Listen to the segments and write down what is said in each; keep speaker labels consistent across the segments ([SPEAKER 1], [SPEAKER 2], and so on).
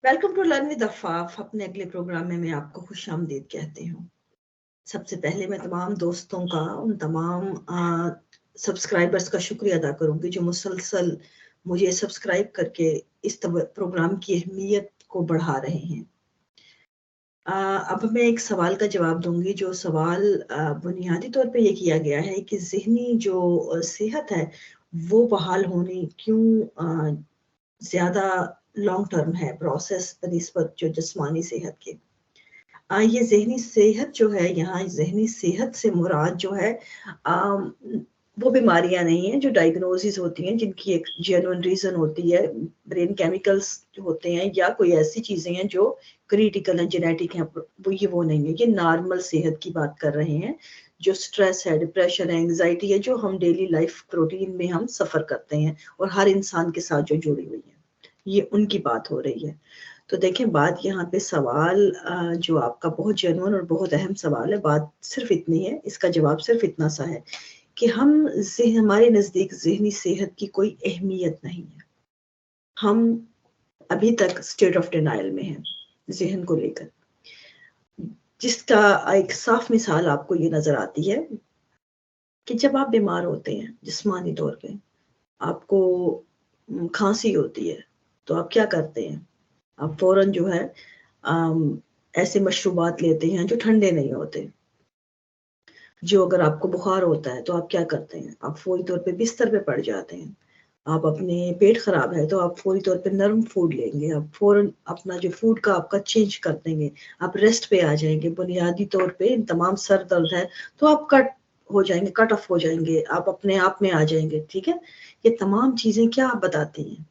[SPEAKER 1] Welcome to learn with Afaf. अपने अगले programme में मैं आपको खुश आमदीद कहती हूँ। सबसे पहले मैं तमाम दोस्तों का, उन तमाम सब्सक्राइबर्स का शुक्रिया अदा करूंगी जो मुसलसल मुझे सब्सक्राइब करके इस प्रोग्राम की अहमियत को बढ़ा रहे हैं। अब मैं एक सवाल का जवाब दूंगी। जो सवाल बुनियादी तौर पे ये किया गया है कि ज़हनी जो सेहत है वो बहाल होनी क्यों ज़्यादा लॉन्ग टर्म है प्रोसेस बनिस्बत जो जिस्मानी सेहत के। ये ज़हनी सेहत जो है, यहाँ ज़हनी सेहत से मुराद जो है आम, वो बीमारियां नहीं हैं जो डायग्नोसिस होती हैं, जिनकी एक जेन्युइन रीज़न होती है, ब्रेन केमिकल्स होते हैं या कोई ऐसी चीज़ें हैं जो क्रिटिकल हैं, जेनेटिक हैं। वो नहीं है। ये नॉर्मल सेहत की बात कर रहे हैं। जो स्ट्रेस है, डिप्रेशन है, एंग्जाइटी है, जो हम डेली लाइफ रूटीन में हम सफ़र करते हैं और हर इंसान के साथ जो जुड़ी हुई है, ये उनकी बात हो रही है। तो देखें, बात यहाँ पे सवाल जो आपका बहुत जेन्युइन और बहुत अहम सवाल है, बात सिर्फ इतनी है, इसका जवाब सिर्फ इतना सा है कि हमारे नज़दीक ज़हनी सेहत की कोई अहमियत नहीं है। हम अभी तक स्टेट ऑफ डिनायल में हैं ज़हन को लेकर, जिसका एक साफ मिसाल आपको ये नज़र आती है कि जब आप बीमार होते हैं जिस्मानी तौर पे, आपको खांसी होती है, तो आप क्या करते हैं? आप फौरन जो है ऐसे मशरूबात लेते हैं जो ठंडे नहीं होते। जो अगर आपको बुखार होता है तो आप क्या करते हैं? आप फौरी तौर पे बिस्तर पे पड़ जाते हैं। आप अपने पेट खराब है तो आप फौरी तौर पे नरम फूड लेंगे, आप फौरन अपना जो फूड का आपका चेंज कर देंगे, आप रेस्ट पे आ जाएंगे। बुनियादी तौर पे तमाम सर दर्द है तो आप कट हो जाएंगे, कट ऑफ हो जाएंगे, आप अपने आप में आ जाएंगे। ठीक है, ये तमाम चीजें क्या आप बताती हैं?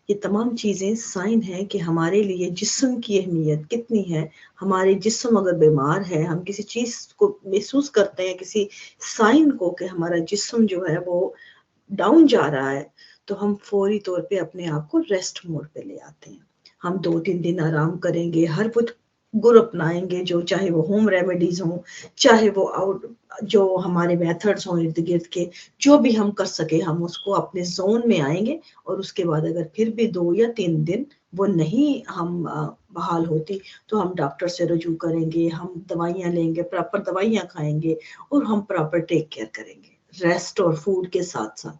[SPEAKER 1] ये तमाम चीज़ें साइन है कि हमारे लिए जिस्म की अहमियत कितनी है। हमारे जिस्म अगर बीमार है, हम किसी चीज़ को महसूस करते हैं, किसी साइन को कि हमारा जिस्म जो है वो डाउन जा रहा है, तो हम फौरी तौर पे अपने आप को रेस्ट मोड पे ले आते हैं। हम 2-3 दिन आराम करेंगे, हर वो गुर अपनाएंगे, जो चाहे वो होम रेमेडीज हों, चाहे वो आउट जो हमारे मेथड्स हों इर्द गिर्द के, जो भी हम कर सके हम उसको अपने जोन में आएंगे। और उसके बाद अगर फिर भी 2 या 3 दिन वो नहीं हम बहाल होती तो हम डॉक्टर से रजू करेंगे, हम दवाइयाँ लेंगे, प्रॉपर दवाइयाँ खाएंगे और हम प्रॉपर टेक केयर करेंगे रेस्ट और फूड के साथ साथ।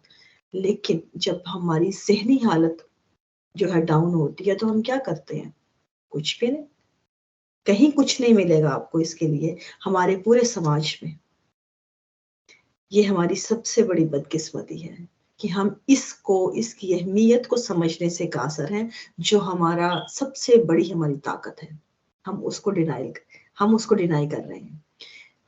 [SPEAKER 1] लेकिन जब हमारी ज़हनी हालत जो है डाउन होती है तो हम क्या करते हैं? कुछ भी नहीं। कहीं कुछ नहीं मिलेगा आपको इसके लिए हमारे पूरे समाज में। ये हमारी सबसे बड़ी बदकिस्मती है कि हम इसकी अहमियत को समझने से कासर हैं। जो हमारा सबसे बड़ी हमारी ताकत है, हम उसको डिनाई कर रहे हैं।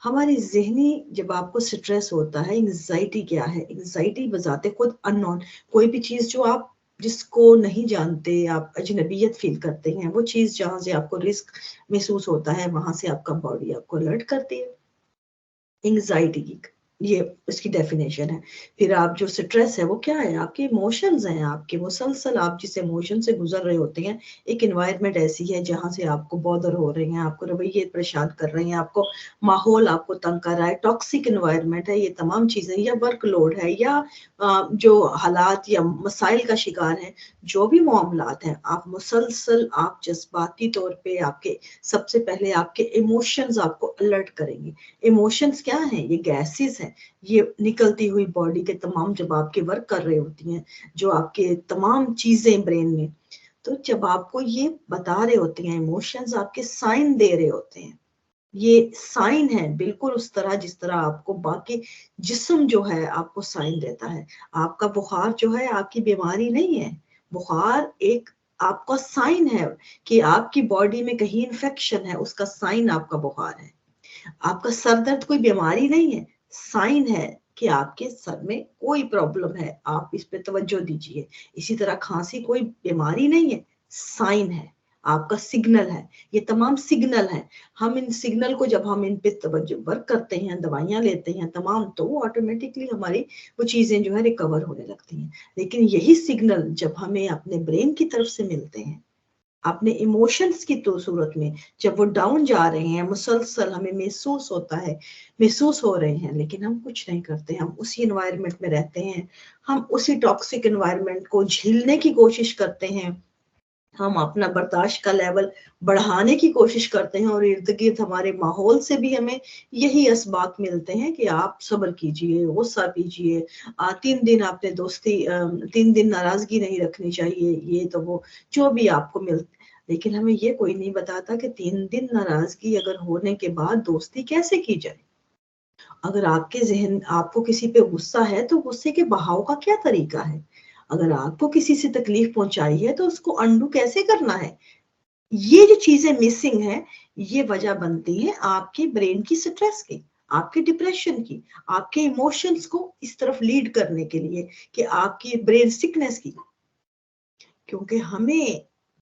[SPEAKER 1] हमारी ज़हनी, जब आपको स्ट्रेस होता है, एंग्जाइटी क्या है? एंग्जाइटी बजाते खुद अननोन, कोई भी चीज़ जो आप जिसको नहीं जानते, आप अजनबियत फील करते हैं, वो चीज़ जहाँ से आपको रिस्क महसूस होता है, वहाँ से आपका बॉडी आपको अलर्ट करती है। एंग्जाइटी की ये इसकी डेफिनेशन है। फिर आप जो स्ट्रेस है वो क्या है? आपके इमोशंस हैं, आपके मुसलसल आप जिस इमोशन से गुजर रहे होते हैं। एक एनवायरनमेंट ऐसी है जहाँ से आपको बॉदर हो रहे हैं, आपको रवैये परेशान कर रहे हैं, आपको माहौल आपको तंग कर रहा है, टॉक्सिक एनवायरनमेंट है, ये तमाम चीज़ें, या वर्कलोड है, या जो हालात या मसाइल का शिकार है, जो भी मामलात हैं, आप मुसलसल आप जज्बाती तौर पे आपके सबसे पहले आपके इमोशंस आपको अलर्ट करेंगे। इमोशंस क्या हैं? ये गैसेस हैं, ये निकलती हुई बॉडी के तमाम, जब आपके वर्क कर रहे होती हैं, जो आपके तमाम चीजें ब्रेन में, तो जब आपको ये बता रहे होते हैं, इमोशंस आपके साइन दे रहे होते हैं। ये साइन है बिल्कुल उस तरह जिस तरह आपको बाकी जिस्म जो है आपको साइन देता है। आपका बुखार जो है आपकी बीमारी नहीं है। बुखार एक आपका साइन है कि आपकी बॉडी में कहीं इन्फेक्शन है, उसका साइन आपका बुखार है। आपका सर दर्द कोई बीमारी नहीं है, साइन है कि आपके सर में कोई प्रॉब्लम है, आप इस पे तवज्जो दीजिए। इसी तरह खांसी कोई बीमारी नहीं है, साइन है, आपका सिग्नल है। ये तमाम सिग्नल है। हम इन सिग्नल को जब हम इन पे तवज्जो वर्क करते हैं, दवाइयां लेते हैं तमाम, तो ऑटोमेटिकली हमारी वो चीजें जो है रिकवर होने लगती हैं। लेकिन यही सिग्नल जब हमें अपने ब्रेन की तरफ से मिलते हैं, अपने इमोशंस की तो सूरत में, जब वो डाउन जा रहे हैं, मुसलसल हमें महसूस हो रहे हैं, लेकिन हम कुछ नहीं करते, हम उसी एनवायरनमेंट में रहते हैं, हम उसी टॉक्सिक एनवायरनमेंट को झेलने की कोशिश करते हैं, ہم اپنا برداشت کا لیول بڑھانے کی کوشش کرتے ہیں، اور ارد گرد ہمارے ماحول سے بھی ہمیں یہی اسباق ملتے ہیں کہ آپ صبر کیجئے، غصہ کیجئے، 3 دن آپ نے دوستی 3 دن ناراضگی نہیں رکھنی چاہیے، یہ تو وہ جو بھی آپ کو ملتا. لیکن ہمیں یہ کوئی نہیں بتاتا کہ 3 دن ناراضگی اگر ہونے کے بعد دوستی کیسے کی جائے. اگر آپ کے ذہن آپ کو کسی پہ غصہ ہے تو غصے کے بہاؤ کا کیا طریقہ ہے. اگر آپ کو کسی سے تکلیف پہنچائی ہے تو اس کو انڈو کیسے کرنا ہے. یہ جو چیزیں مسنگ ہیں یہ وجہ بنتی ہے آپ کی برین کی سٹریس کی، آپ کے ڈپریشن کی، آپ کے ایموشنز کو اس طرف لیڈ کرنے کے لیے کہ آپ کی برین سکنس کی. کیونکہ ہمیں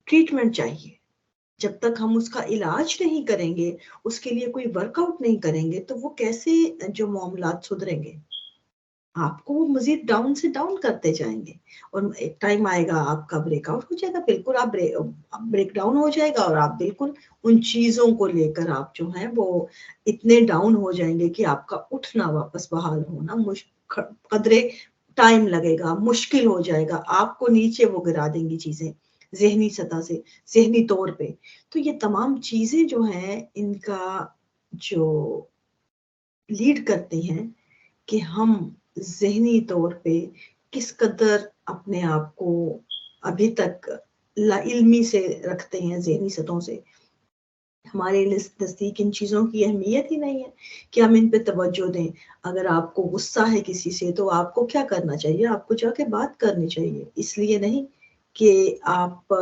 [SPEAKER 1] ٹریٹمنٹ چاہیے. جب تک ہم اس کا علاج نہیں کریں گے، اس کے لیے کوئی ورک آؤٹ نہیں کریں گے، تو وہ کیسے جو معاملات سدھریں گے. آپ کو وہ مزید ڈاؤن سے ڈاؤن کرتے جائیں گے، اور ایک ٹائم آئے گا آپ کا بریک آؤٹ ہو جائے گا. بالکل آپ بریک ڈاؤن ہو جائے گا، اور آپ بالکل ان چیزوں کو لے کر آپ جو ہیں وہ اتنے ڈاؤن ہو جائیں گے کہ آپ کا اٹھنا واپس بحال ہونا قدرے ٹائم لگے گا، مشکل ہو جائے گا. آپ کو نیچے وہ گرا دیں گی چیزیں ذہنی سطح سے، ذہنی طور پہ. تو یہ تمام چیزیں جو ہیں ان کا جو لیڈ کرتی ہیں کہ ہم ذہنی طور پہ کس قدر اپنے آپ کو ابھی تک لا علمی سے رکھتے ہیں، ذہنی سطحوں سے. ہمارے نزدیک ان چیزوں کی اہمیت ہی نہیں ہے کہ ہم ان پہ توجہ دیں. اگر آپ کو غصہ ہے کسی سے تو آپ کو کیا کرنا چاہیے؟ آپ کو جا کے بات کرنی چاہیے. اس لیے نہیں کہ آپ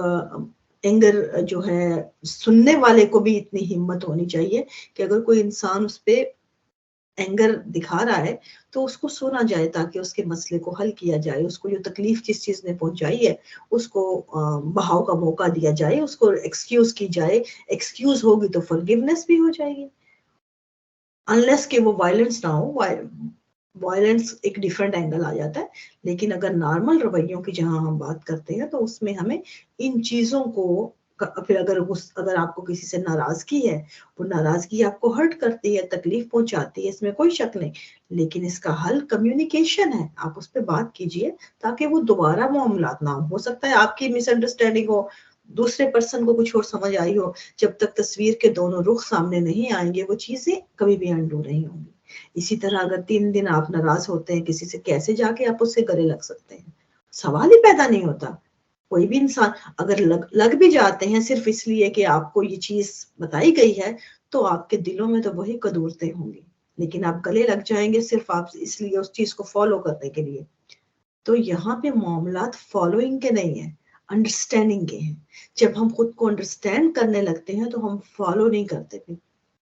[SPEAKER 1] اینگر جو ہے، سننے والے کو بھی اتنی ہمت ہونی چاہیے کہ اگر کوئی انسان اس پہ اینگر دکھا رہا ہے تو اس کو سنا جائے، تاکہ اس کے مسئلے کو حل کیا جائے. اس کو جو تکلیف جس چیز نے پہنچائی ہے اس کو بہاؤ کا موقع دیا جائے، اس کو ایکسکیوز کی جائے. ایکسکیوز ہوگی تو فرگیونیس بھی ہو جائے گی، انلیس کہ وہ وائلنس نہ ہو. وائلنس ایک ڈیفرنٹ اینگل آ جاتا ہے. لیکن اگر نارمل رویوں کی جہاں ہم بات کرتے ہیں تو اس میں ہمیں ان چیزوں کو پھر اگر آپ کو کسی سے ناراضگی ہے، وہ ناراضگی آپ کو ہرٹ کرتی ہے، تکلیف پہنچاتی ہے، اس میں کوئی شک نہیں. لیکن اس کا حل کمیونیکیشن ہے. آپ اس پہ بات کیجئے تاکہ وہ دوبارہ معاملات نہ ہو سکتا ہے آپ کی مس انڈرسٹینڈنگ ہو، دوسرے پرسن کو کچھ اور سمجھ آئی ہو. جب تک تصویر کے دونوں رخ سامنے نہیں آئیں گے وہ چیزیں کبھی بھی انڈو نہیں ہوں گی. اسی طرح اگر 3 دن آپ ناراض ہوتے ہیں کسی سے، کیسے جا کے آپ اس سے گلے لگ سکتے ہیں؟ سوال ہی پیدا نہیں ہوتا. کوئی بھی انسان اگر لگ بھی جاتے ہیں صرف اس لیے کہ آپ کو یہ چیز بتائی گئی ہے، تو آپ کے دلوں میں تو وہی قدورتیں ہوں گی. لیکن آپ گلے لگ جائیں گے صرف آپ اس لیے اس چیز کو فالو کرنے کے لیے. تو یہاں پہ معاملات فالوئنگ کے نہیں ہیں، انڈرسٹینڈنگ کے ہیں. جب ہم خود کو انڈرسٹینڈ کرنے لگتے ہیں تو ہم فالو نہیں کرتے. پھر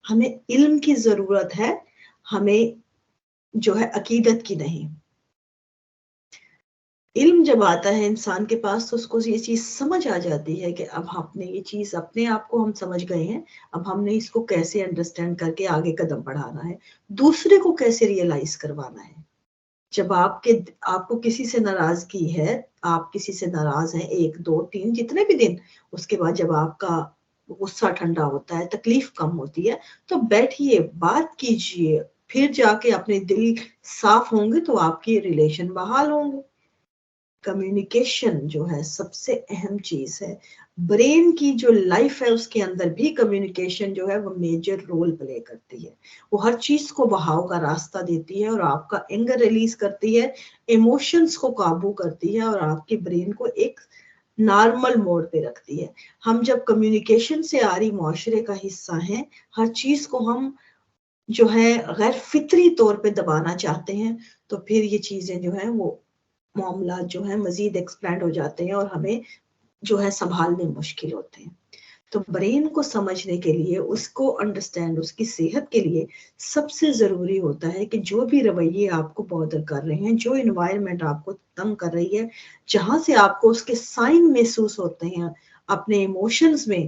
[SPEAKER 1] ہمیں علم کی ضرورت ہے، ہمیں جو ہے عقیدت کی نہیں. علم جب آتا ہے انسان کے پاس تو اس کو یہ چیز سمجھ آ جاتی ہے کہ اب ہم نے یہ چیز اپنے آپ کو ہم سمجھ گئے ہیں، اب ہم نے اس کو کیسے انڈرسٹینڈ کر کے آگے قدم بڑھانا ہے، دوسرے کو کیسے ریئلائز کروانا ہے. جب آپ کو کسی سے ناراضگی ہے، آپ کسی سے ناراض ہیں 1 2 3 جتنے بھی دن، اس کے بعد جب آپ کا غصہ ٹھنڈا ہوتا ہے، تکلیف کم ہوتی ہے، تو بیٹھیے، بات کیجئے. پھر جا کے اپنے دل صاف ہوں گے تو آپ کی ریلیشن بحال ہوں گے. کمیونیکیشن جو ہے سب سے اہم چیز ہے. برین کی جو لائف ہے اس کے اندر بھی کمیونیکیشن جو ہے وہ میجر رول پلے کرتی ہے. وہ ہر چیز کو بہاؤ کا راستہ دیتی ہے، اور آپ کا اینگر ریلیز کرتی ہے، ایموشنز کو قابو کرتی ہے، اور آپ کی برین کو ایک نارمل موڈ پہ رکھتی ہے. ہم جب کمیونیکیشن سے آری معاشرے کا حصہ ہیں، ہر چیز کو ہم جو ہے غیر فطری طور پہ دبانا چاہتے ہیں، تو پھر یہ چیزیں جو ہیں وہ معاملات جو ہیں مزید ایکسپینڈ ہو جاتے ہیں، اور ہمیں جو ہے سنبھالنے مشکل ہوتے ہیں. تو برین کو سمجھنے کے لیے، اس کو انڈرسٹینڈ، اس کی صحت کے لیے سب سے ضروری ہوتا ہے کہ جو بھی رویے آپ کو بودر کر رہے ہیں، جو انوائرمنٹ آپ کو تنگ کر رہی ہے، جہاں سے آپ کو اس کے سائن محسوس ہوتے ہیں اپنے ایموشنز میں،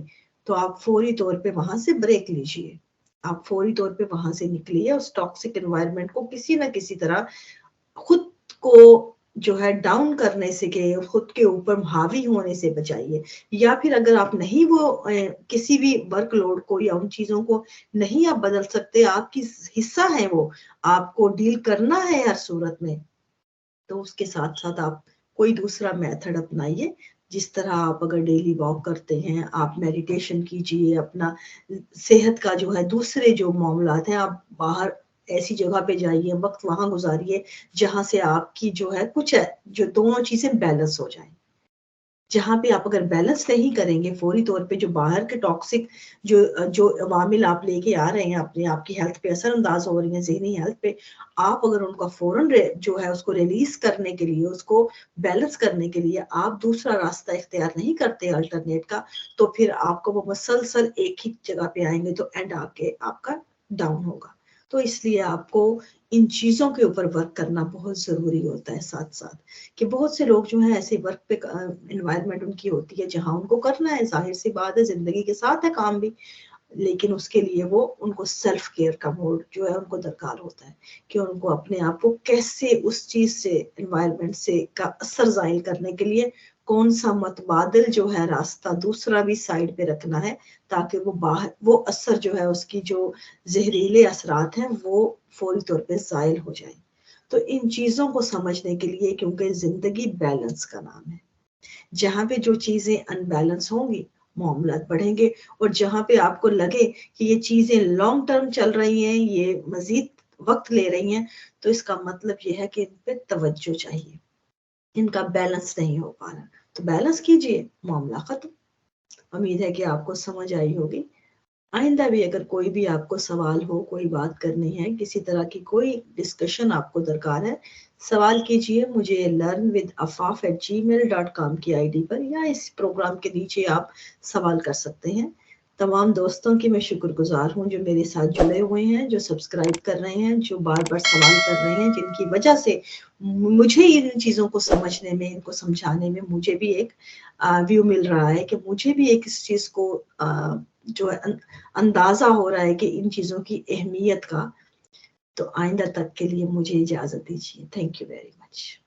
[SPEAKER 1] تو آپ فوری طور پہ وہاں سے بریک لیجئے. آپ فوری طور پہ وہاں سے نکلیے. اس ٹاکسک انوائرمنٹ کو کسی نہ کسی طرح خود کو جو ہے ڈاؤن کرنے سے، کہ خود کے اوپر حاوی ہونے سے بچائیے. یا پھر اگر آپ نہیں وہ کسی بھی ورک لوڈ کو یا ان چیزوں کو نہیں آپ بدل سکتے، آپ کی حصہ ہے وہ، آپ کو ڈیل کرنا ہے ہر صورت میں، تو اس کے ساتھ ساتھ آپ کوئی دوسرا میتھڈ اپنائیے जिस तरह आप अगर डेली वॉक करते हैं, आप मेडिटेशन कीजिए, अपना सेहत का जो है दूसरे जो मामलात हैं, आप बाहर ऐसी जगह पे जाइए, वक्त वहां गुजारिए जहां से आपकी जो है कुछ है जो दोनों चीजें बैलेंस हो जाएं। जहाँ पे आप अगर बैलेंस नहीं करेंगे फौरी तौर पे, जो बाहर के टॉक्सिक जो अवामिल आप लेके आ रहे हैं अपने, आपकी हेल्थ पे असर अंदाज हो रही हैं, ज़हनी हेल्थ पे, आप अगर उनका फौरन जो है उसको रिलीज करने के लिए, उसको बैलेंस करने के लिए आप दूसरा रास्ता इख्तियार नहीं करते अल्टरनेट का, तो फिर आपको वो मुसलसल एक ही जगह पे आएंगे तो एंड आके आपका डाउन होगा। तो इसलिए आपको इन चीज़ों के ऊपर वर्क करना बहुत ज़रूरी होता है। साथ साथ कि बहुत से लोग जो है ऐसे वर्क पे एनवायरनमेंट उनकी होती है जहां उनको करना है, जाहिर सी बात है, जिंदगी के साथ है काम भी, लेकिन उसके लिए वो उनको सेल्फ केयर का मोड जो है उनको दरकार होता है कि उनको अपने आप को कैसे उस चीज से, एनवायरनमेंट से का असर जाहिर करने के लिए कौन सा मतबादल जो है रास्ता दूसरा भी साइड पे रखना है, ताकि वो बाहर वो असर जो है उसकी जो जहरीले असरात हैं वो फौरी तौर पे जायल हो जाए। तो इन चीजों को समझने के लिए, क्योंकि जिंदगी बैलेंस का नाम है, जहां पे जो चीजें अनबैलेंस होंगी मामलात बढ़ेंगे, और जहां पे आपको लगे कि ये चीजें लॉन्ग टर्म चल रही हैं, ये मजीद वक्त ले रही हैं, तो इसका मतलब ये है कि इन पे तवज्जो चाहिए, इनका बैलेंस नहीं हो पा रहा, तो बैलेंस कीजिए, मामला खत्म। उम्मीद है कि आपको समझ आई होगी। आइंदा भी अगर कोई भी आपको सवाल हो, कोई बात करनी है, किसी तरह की कोई डिस्कशन आपको दरकार है, सवाल कीजिए मुझे learnwithafaf@gmail.com की आईडी पर, या इस प्रोग्राम के नीचे आप सवाल कर सकते हैं। तमाम दोस्तों की मैं शुक्रगुजार हूँ जो मेरे साथ जुड़े हुए हैं, जो सब्सक्राइब कर रहे हैं, जो बार बार सवाल कर रहे हैं, जिनकी वजह से मुझे इन चीज़ों को समझने में, इनको समझाने में मुझे भी एक व्यू मिल रहा है कि मुझे भी एक इस चीज़ को जो है अंदाजा हो रहा है कि इन चीज़ों की अहमियत का। तो आइंदा तक के लिए मुझे इजाज़त दीजिए। Thank you very much.